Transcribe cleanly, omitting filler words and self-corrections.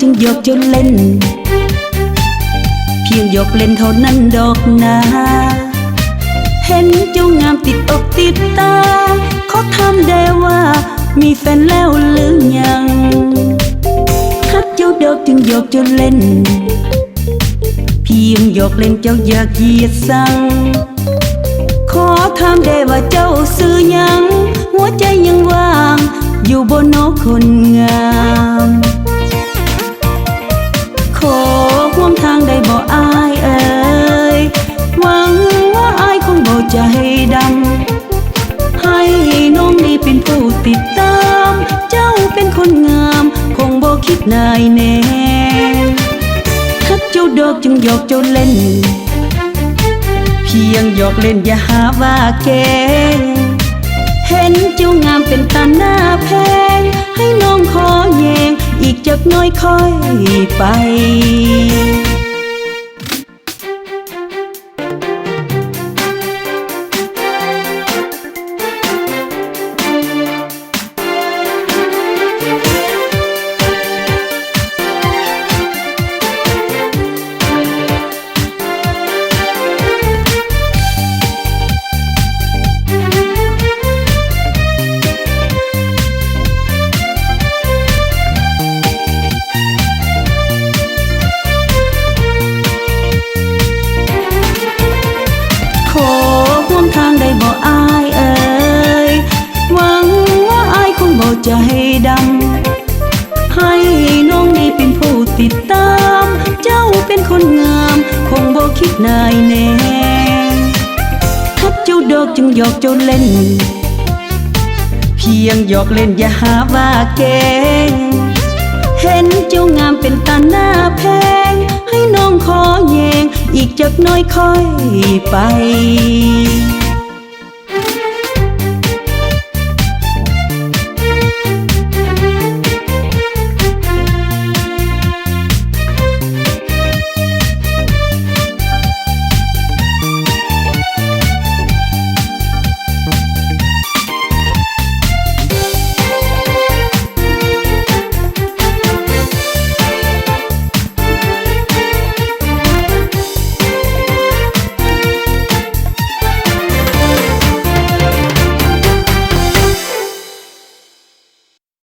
จึงหยอกเจ้าเล่นเพียงหยอกเล่นเท่านั้นดอกนาเห็นเจ้างามติดอกติดตาขอถามได้ว่ามีแฟนแล้วหรือยังฮักเจ้าดอกจึงหยอกเจ้าเล่นเพียงหยอกเล่นเจ้าอยากเหยียดสั่งขอถามได้ว่าเจ้าซื้อยังหัวใจยังว่างอยู่บนนกคนงามขอห่วงทางได้บ่อายเอ่ยหวังว่าอายคงบ่ใจดำให้น้องนี้เป็นผู้ติดตามเจ้าเป็นคนงามคงบ่คิดนายแน่ฮักเจ้าดอกจึงหยอกเจ้าเล่นเพียงหยอกเล่นอย่าหาว่าแกเห็นเจ้างามเป็นตาหน้าแพงให้น้องขอแยงอีกจักน้อยค่อยไปทางได้บ่อายเอ่ยหวังว่าอายคงบ่ใจดำให้น้องนี้เป็นผู้ติดตามเจ้าเป็นคนงามคงบ่คิดนายแน่ฮักเจ้าดอกจึงหยอกเจ้าเล่นเพียงหยอกเล่นอย่าหาว่าแกเห็นเจ้างามเป็นตาหน้าแพงให้น้องขอแยงอีกจักน้อยค่อยไป